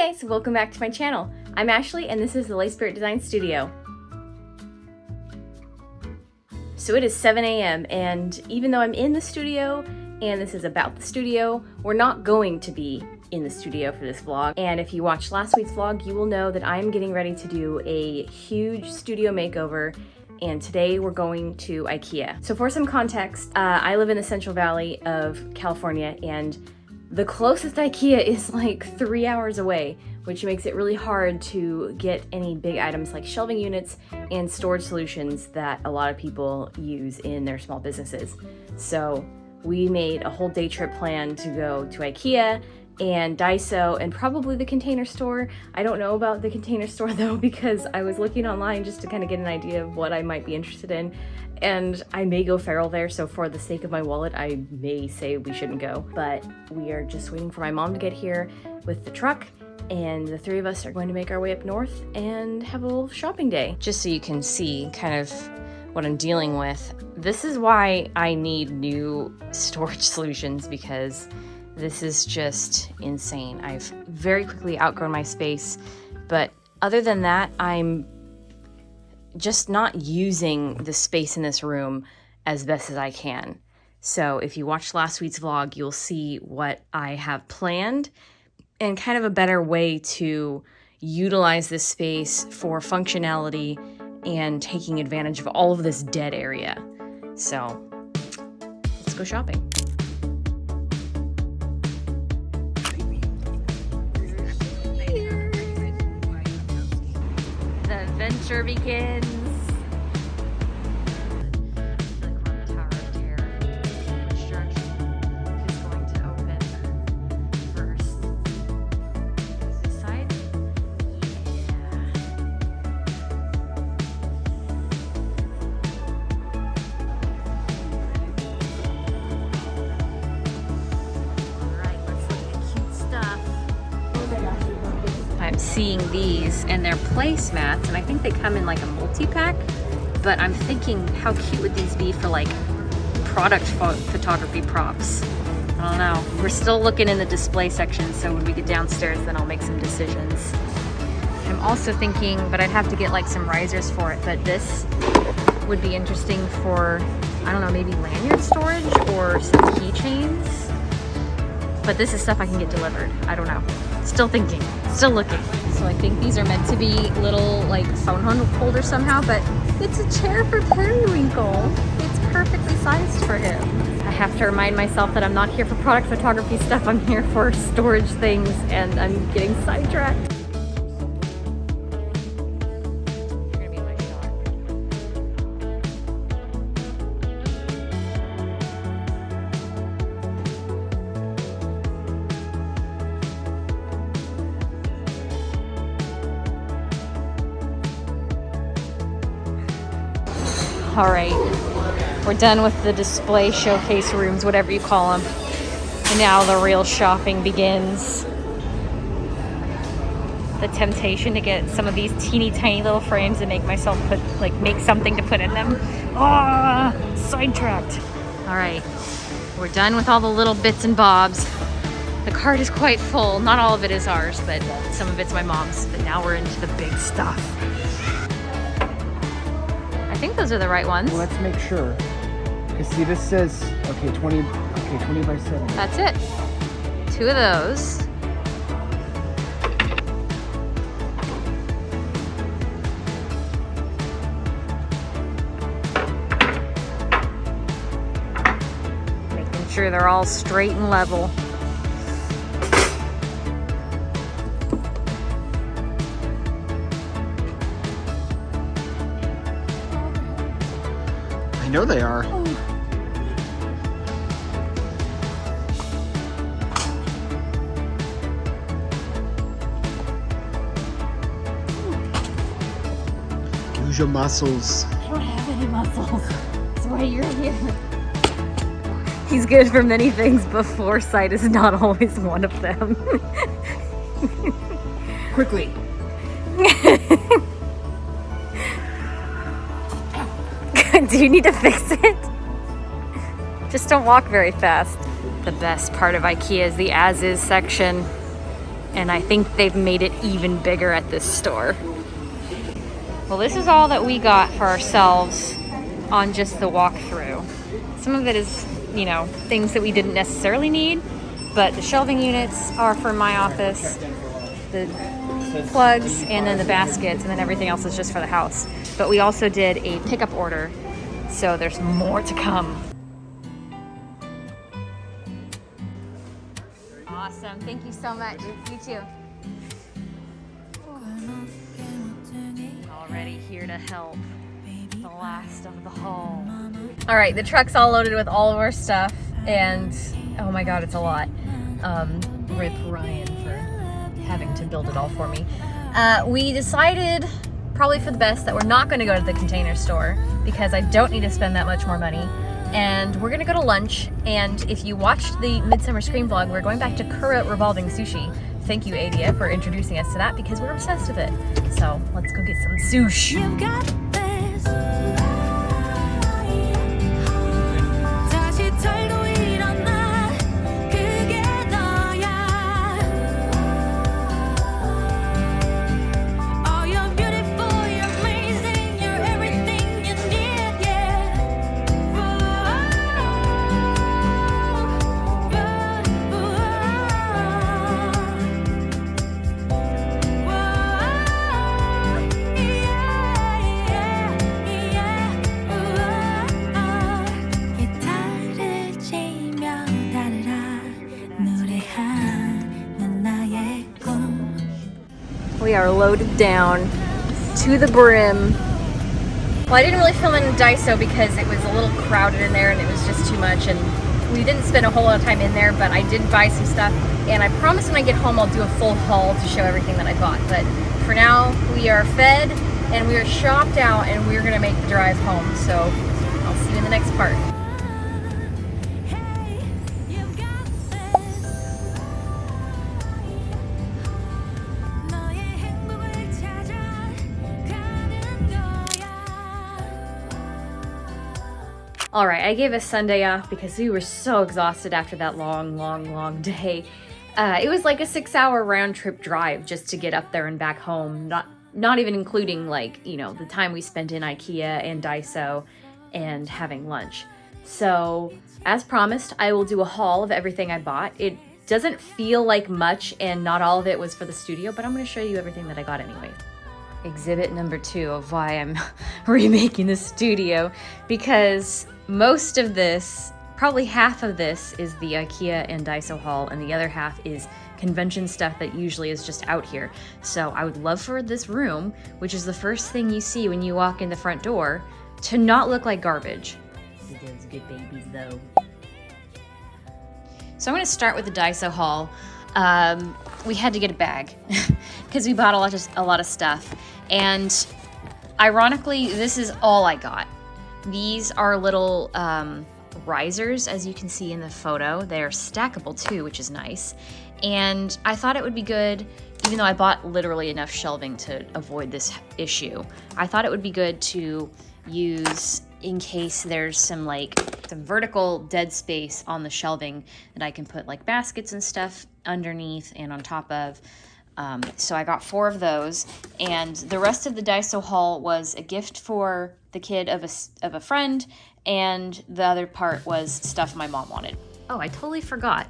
Hey guys, welcome back to my channel. I'm Ashley and this is the Light Spirit Design Studio. So it is 7 a.m. and even though I'm in the studio and this is about the studio, we're not going to be in the studio for this vlog. And if you watched last week's vlog, you will know that I'm getting ready to do a huge studio makeover, and today we're going to Ikea. So for some context, I live in the Central Valley of California and the closest Ikea is like 3 hours away, which makes it really hard to get any big items like shelving units and storage solutions that a lot of people use in their small businesses. So we made a whole day trip plan to go to Ikea and Daiso and probably the Container Store. I don't know about the Container Store though, because I was looking online just to kind of get an idea of what I might be interested in. And I may go feral there, so for the sake of my wallet, I may say we shouldn't go. But we are just waiting for my mom to get here with the truck, and the three of us are going to make our way up north and have a little shopping day. Just so you can see kind of what I'm dealing with, this is why I need new storage solutions, because this is just insane. I've very quickly outgrown my space, but other than that, I'm just not using the space in this room as best as I can. So if you watched last week's vlog, you'll see what I have planned and kind of a better way to utilize this space for functionality and taking advantage of all of this dead area. So let's go shopping. The adventure begins. The Tower of Terror construction is going to open first. This side? Alright, let's look at the cute stuff. I'm seeing these and they're placemats, and I think they come in like a multi-pack, but I'm thinking how cute would these be for like product photography props. I don't know. We're still looking in the display section, so when we get downstairs then I'll make some decisions. I'm also thinking, but I'd have to get like some risers for it, but this would be interesting for, I don't know, maybe lanyard storage or some keychains. But this is stuff I can get delivered. I don't know. Still thinking, still looking. So I think these are meant to be little like phone holders somehow, but it's a chair for Periwinkle. It's perfectly sized for him. I have to remind myself that I'm not here for product photography stuff. I'm here for storage things, and I'm getting sidetracked. All right, we're done with the display showcase rooms, whatever you call them. And now the real shopping begins. The temptation to get some of these teeny tiny little frames and make myself make something to put in them. Ah, sidetracked. All right, we're done with all the little bits and bobs. The cart is quite full. Not all of it is ours, but some of it's my mom's. But now we're into the big stuff. I think those are the right ones. Well, let's make sure. Because see, this says, okay, 20 by 7. That's it. 2 of those. Making sure they're all straight and level. I know they are. Use your muscles. I don't have any muscles. That's why you're here. He's good for many things, but foresight is not always one of them. Quickly. Do you need to fix it? Just don't walk very fast. The best part of Ikea is the as-is section. And I think they've made it even bigger at this store. Well, this is all that we got for ourselves on just the walkthrough. Some of it is, you know, things that we didn't necessarily need, but the shelving units are for my office, the plugs, and then the baskets, and then everything else is just for the house. But we also did a pickup order, so there's more to come. Awesome, thank you so much. You too. Already here to help. The last of the haul. All right, the truck's all loaded with all of our stuff, and oh my god, it's a lot. Rip Ryan for having to build it all for me. We decided, probably for the best, that we're not going to go to the Container Store because I don't need to spend that much more money, and we're going to go to lunch. And if you watched the Midsummer Scream vlog, we're going back to Kura Revolving Sushi. Thank you, Adia, for introducing us to that because we're obsessed with it. So let's go get some sushi. We are loaded down to the brim. Well, I didn't really film in Daiso because it was a little crowded in there and it was just too much, and we didn't spend a whole lot of time in there, but I did buy some stuff, and I promise when I get home I'll do a full haul to show everything that I bought. But for now, we are fed and we are shopped out, and we're gonna make the drive home. So I'll see you in the next part. All right, I gave us Sunday off because we were so exhausted after that long day. It was like a 6-hour round trip drive just to get up there and back home. Not even including, like, you know, the time we spent in Ikea and Daiso and having lunch. So as promised, I will do a haul of everything I bought. It doesn't feel like much, and not all of it was for the studio, but I'm gonna show you everything that I got anyway. Exhibit number 2 of why I'm remaking the studio, because most of this, probably half of this, is the Ikea and Daiso haul, and the other half is convention stuff that usually is just out here. So I would love for this room, which is the first thing you see when you walk in the front door, to not look like garbage. Those good babies though. So I'm gonna start with the Daiso haul. We had to get a bag because we bought a lot of stuff, and ironically, this is all I got. These are little risers, as you can see in the photo. They're stackable too, which is nice. And I thought it would be good, even though I bought literally enough shelving to avoid this issue. I thought it would be good to use in case there's some vertical dead space on the shelving that I can put like baskets and stuff underneath and on top of. So I got 4 of those, and the rest of the Daiso haul was a gift for the kid of a friend, and the other part was stuff my mom wanted. Oh, I totally forgot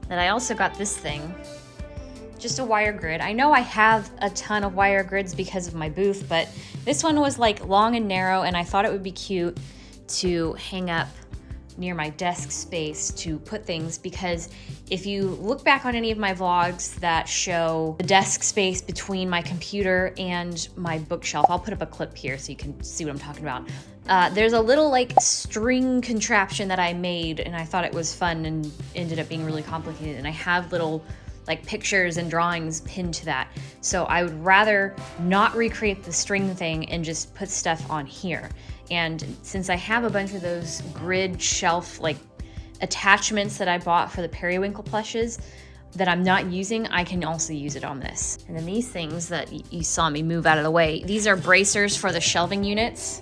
that I also got this thing, just a wire grid. I know I have a ton of wire grids because of my booth, but this one was like long and narrow, and I thought it would be cute to hang up near my desk space to put things, because if you look back on any of my vlogs that show the desk space between my computer and my bookshelf, I'll put up a clip here so you can see what I'm talking about. There's a little like string contraption that I made, and I thought it was fun and ended up being really complicated, and I have little like pictures and drawings pinned to that. So I would rather not recreate the string thing and just put stuff on here. And since I have a bunch of those grid shelf like attachments that I bought for the periwinkle plushes that I'm not using, I can also use it on this. And then these things that you saw me move out of the way, these are bracers for the shelving units.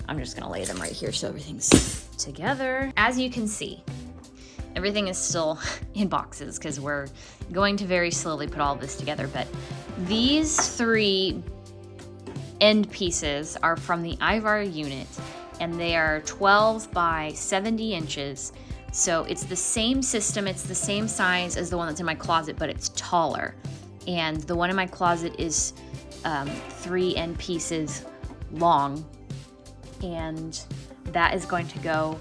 I'm just gonna lay them right here so everything's together. As you can see, Everything is still in boxes because we're going to very slowly put all this together. But these 3 end pieces are from the Ivar unit, and they are 12 by 70 inches. So it's the same system, it's the same size as the one that's in my closet, but it's taller. And the one in my closet is 3 end pieces long, and that is going to go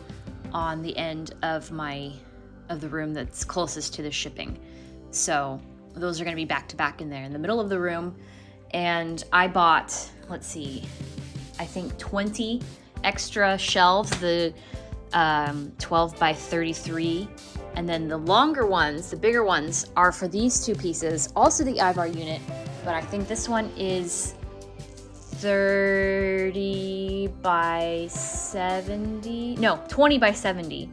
on the end of the room that's closest to the shipping. So those are going to be back to back in there in the middle of the room. And I bought, let's see, I think 20 extra shelves, the 12 by 33, and then the longer ones, the bigger ones, are for these 2 pieces, also the Ivar unit, but I think this one is 30 by 70, no, 20 by 70.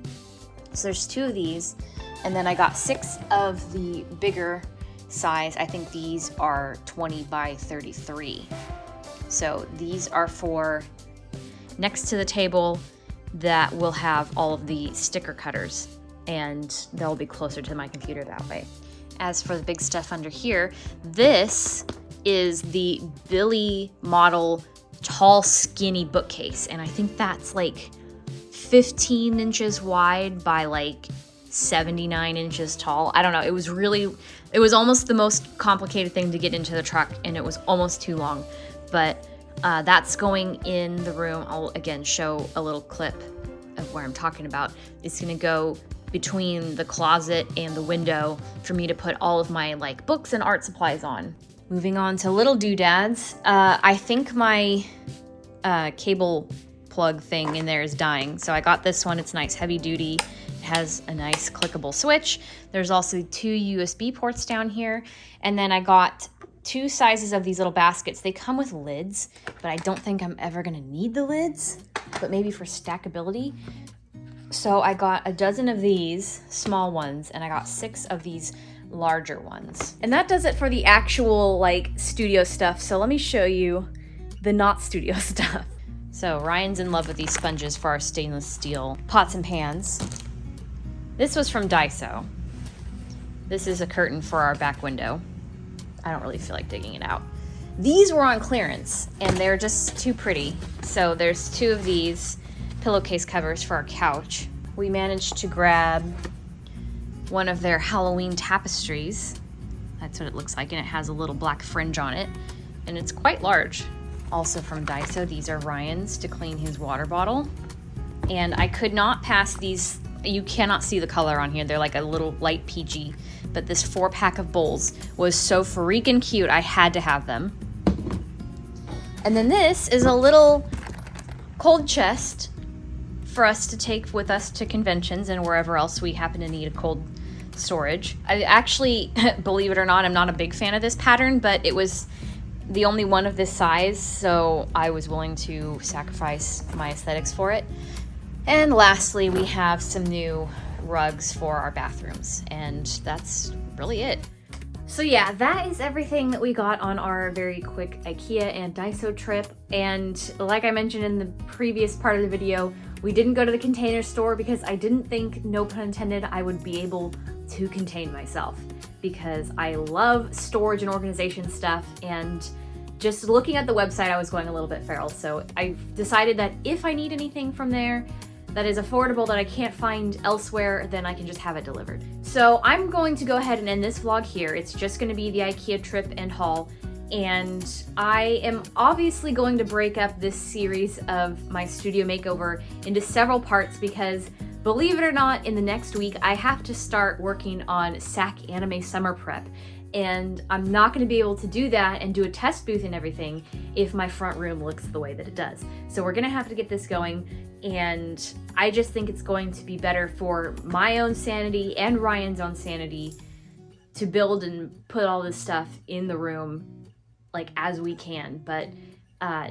So there's 2 of these, and then I got 6 of the bigger size. I think these are 20 by 33. So these are for next to the table that will have all of the sticker cutters, and they'll be closer to my computer that way. As for the big stuff under here, this is the Billy model tall skinny bookcase, and I think that's like 15 inches wide by like 79 inches tall. I don't know, it was almost the most complicated thing to get into the truck, and it was almost too long, but that's going in the room. I'll again show a little clip of where I'm talking about. It's gonna go between the closet and the window for me to put all of my like books and art supplies on. Moving on to little doodads. I think my cable plug thing in there is dying. So I got this one, it's nice, heavy duty. It has a nice clickable switch. There's also 2 USB ports down here. And then I got 2 sizes of these little baskets. They come with lids, but I don't think I'm ever gonna need the lids, but maybe for stackability. So I got a dozen of these small ones, and I got 6 of these larger ones. And that does it for the actual like studio stuff. So let me show you the not studio stuff. So Ryan's in love with these sponges for our stainless steel pots and pans. This was from Daiso. This is a curtain for our back window. I don't really feel like digging it out. These were on clearance, and they're just too pretty. So there's 2 of these pillowcase covers for our couch. We managed to grab one of their Halloween tapestries. That's what it looks like, and it has a little black fringe on it, and it's quite large. Also from Daiso, these are Ryan's to clean his water bottle. And I could not pass these, you cannot see the color on here, they're like a little light peachy, but this 4-pack of bowls was so freaking cute, I had to have them. And then this is a little cold chest for us to take with us to conventions and wherever else we happen to need a cold storage. I actually, believe it or not, I'm not a big fan of this pattern, but it was the only one of this size, so I was willing to sacrifice my aesthetics for it. And lastly, we have some new rugs for our bathrooms, and that's really it. So yeah, that is everything that we got on our very quick IKEA and Daiso trip. And like I mentioned in the previous part of the video, we didn't go to the Container Store because I didn't think, no pun intended, I would be able to contain myself, because I love storage and organization stuff, and just looking at the website I was going a little bit feral. So I decided that if I need anything from there that is affordable that I can't find elsewhere, then I can just have it delivered. So I'm going to go ahead and end this vlog here. It's just going to be the IKEA trip and haul, and I am obviously going to break up this series of my studio makeover into several parts because, believe it or not, in the next week I have to start working on SAC Anime Summer Prep, and I'm not going to be able to do that and do a test booth and everything if my front room looks the way that it does. So we're going to have to get this going, and I just think it's going to be better for my own sanity and Ryan's own sanity to build and put all this stuff in the room like as we can. But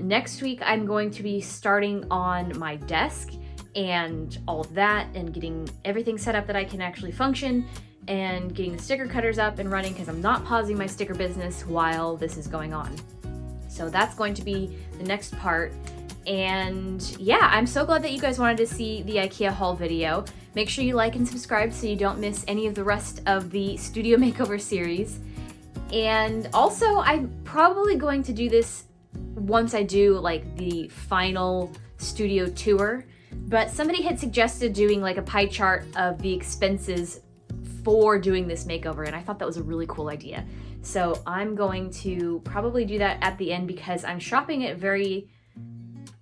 next week I'm going to be starting on my desk and all of that, and getting everything set up that I can actually function, and getting the sticker cutters up and running, because I'm not pausing my sticker business while this is going on. So that's going to be the next part. And yeah, I'm so glad that you guys wanted to see the IKEA haul video. Make sure you like and subscribe so you don't miss any of the rest of the studio makeover series. And also, I'm probably going to do this once I do like the final studio tour, but somebody had suggested doing like a pie chart of the expenses for doing this makeover, and I thought that was a really cool idea. So I'm going to probably do that at the end because I'm shopping at very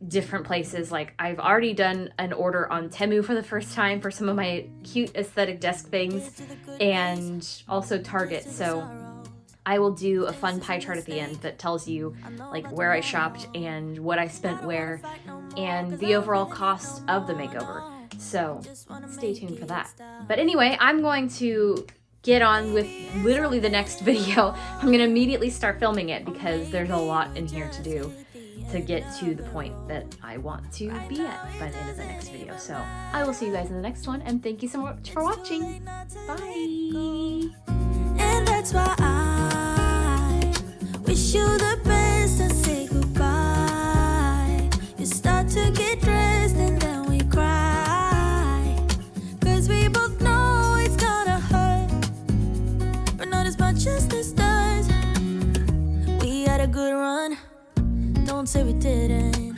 different places. Like I've already done an order on Temu for the first time for some of my cute aesthetic desk things, and also Target. So I will do a fun pie chart at the end that tells you like where I shopped and what I spent where and the overall cost of the makeover. So stay tuned for that. But anyway, I'm going to get on with literally the next video. I'm going to immediately start filming it because there's a lot in here to do to get to the point that I want to be at by the end of the next video. So I will see you guys in the next one, and thank you so much for watching. Bye! And that's why I wish you the best and say goodbye. You start to get dressed and then we cry, 'cause we both know it's gonna hurt, but not as much as this does. We had a good run, don't say we didn't.